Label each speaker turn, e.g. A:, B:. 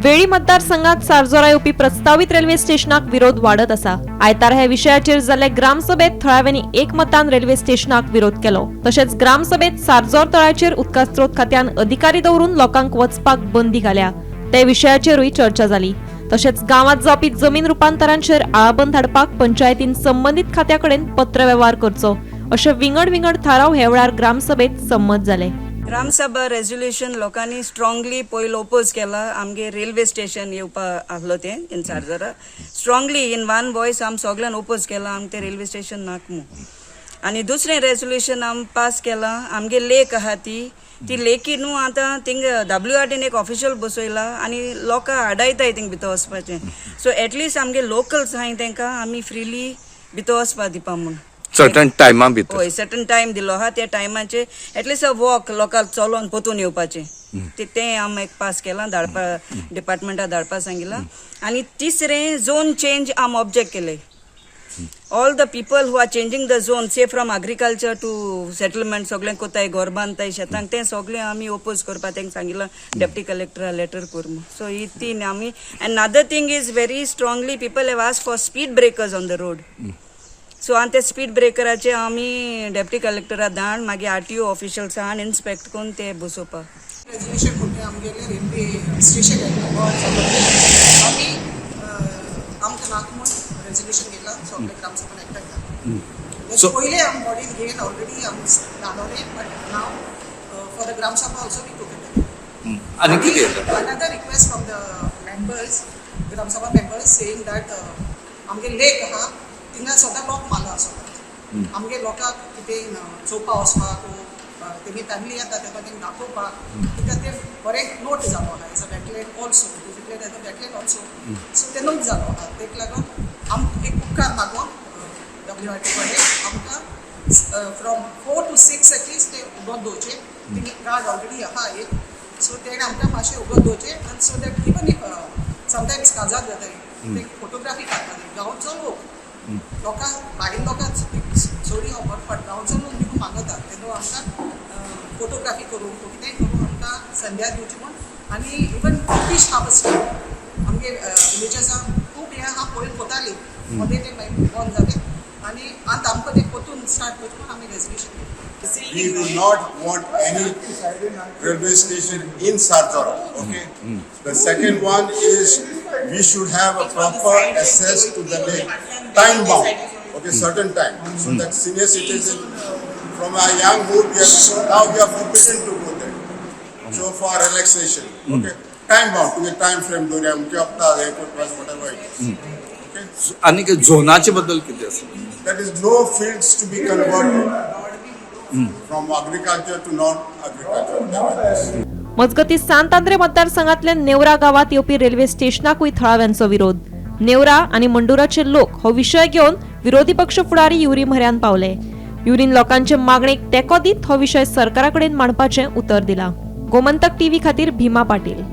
A: वेळी मतदारसंघात सारजोरा येवपी प्रस्तावित रेल्वे स्टेशनाक विरोध वाढत आसा। आयतार हे विशयाचेर जाल्ले ग्रामसभेत थळाव्यांनी एकमतान रेल्वे स्टेशनाक विरोध केलो। तशेंच ग्रामसभेत सारजोर तळ्याचेर उदका स्त्रोत खात्यान अधिकारी दवरून लोकांक वचपाक बंदी घाल्या ते विशयाचेरूय चर्चा जाली। तशेंच गावात जावपी जमीन रुपांतरांचेर आळाबंद हाडपाक पंचायतीन संबंधित खात्याकडेन पत्र व्यवहार करचो अशे विंगड थाराव हे वेळार ग्रामसभेत संमत जाले।
B: ग्रामसभा रेजोल्यूशन लोकांनी स्ट्रॉंगली पयलो ओपोज केला। आमगे रेल्वे स्टेशन येवपा आसलो ते इन सारजोरा स्ट्रॉंगली इन वन वॉइस आम सगळ्यान ओपोज केला आम ते रेल्वे स्टेशन नाकमू। आणि दुसरें रेजोल्यूशन आम पास केला आमगे लेक आहा ती लेकी न्हू आतां थिंग WRTन एक ऑफिशियल बसयला आणि लोकां आडायताय थिंग भितर वचपाचें। सो एटलीस्ट आमगे लोकल्स आहाय तांकां आमी फ्रीली भितर वचपा दिवपा म्हूण
C: सर्टन टायमा भितर
B: होय सर्टन टायम दिलो आहा। त्या टायमाचे एटलीस्ट वॉक लोकांक चलोन पोतून येवपाचे ते आम एक पास केला धाडपा डिपार्टमेंटा धाडपा सांगिला। आणि तिसरें झोन चेंज आम ऑब्जेक्ट केले। All the people who are changing the zone say from agriculture to settlement सगळें कोताय गोर बांदताय शेतांक ते सगळें आमी ओपोज करपा तेंका सांगिला डेप्टी कलेक्टरा लेटर करूं। सो ही तीन आमी end other thing is very strongly people have asked for speed breakers on the road. So आणि ते स्पीड ब्रेकराचे आमी डेप्टी कलेक्टरा धाड मागीर RTO ऑफिशियल्स हाड इन्स्पेक्ट करून ते बसोवपा।
D: रेजोल्यूशन कोणते आमगेले रेल्वे स्टेशन आमी आमकां नाक म्हूण रेजोल्यूशन घेतला सगळे ग्रामसभेन एकठांय पयले आम बॉडीन घेवन ऑलरेडी आम धाडवले but now for the gramsabha also we took it
C: आणि कितें
D: another request from the members gramsabha members saying that आमगे लेक आहा थिंगा सदां लोक मारला आसता आमगे लोकांक कितें चोवपा वचपाक तेमी फॅमिली येता तेका तेंका दाखोवपाक कित्याक ते बरें नोट जालो आहा as a wetland also declared as a wetland also so ते नोट जालो आहा तेका लागून आम एक उपकार मागून WRT कडेन आमकां फ्रॉम 4 to 6 एटलीस्ट ते उगोत दवरचे तेमी कार्ड ऑलरेडी आहा एक सो तेणें आमकां मातशें उगोत दवरचे आनी so that even if sometimes काजार जाताय ते फोटोग्राफी काडटाले गांवचो लोक लोकांक भायल्या लोकांक सोडी बट गांवचो लोक देखून मागतात तेन्ना आमकां फोटोग्राफी करून कितेंय करून आमकां संध्या दिवची म्हूण आनी इवन फिश हार्वेस्टिंग आमगे विलेजांत खूब हें हांव पळोवन कोताली मदें ते मागीर बंद जालें आनी आतां आमकां तें परतून स्टार्ट करचें म्हूण आमी रेजोल्यूशन घेतलें।
E: We do not want any railway station in Sarjora. Okay. The second one is we should have a proper access to the lake, time bound. Okay, certain time, so that senior citizen from a young age now we are forbidden to go there. So for relaxation. Okay, time bound to a time frame. Do we have airport was whatever. Okay.
C: आणि झोनाचे बद्दल किती असेल
E: That is no fields to be converted. From agriculture to non-agriculture.
A: मजगती सांतांद्रे मतदारसंघातल्या नेवरा गावात येवपी railway स्टेशनाकूय थळाव्यांचो विरोध। नेवरा आणि मंडुराचे लोक हो विशय घेवन विरोधी पक्ष फुडारी युरी म्हऱ्यान पावले। युरीन लोकांचे मागणेक तेको दीत हो विशय सरकाराकडेन मांडपाचें उतर दिला। गोमंतक TV खातीर भीमा पाटील।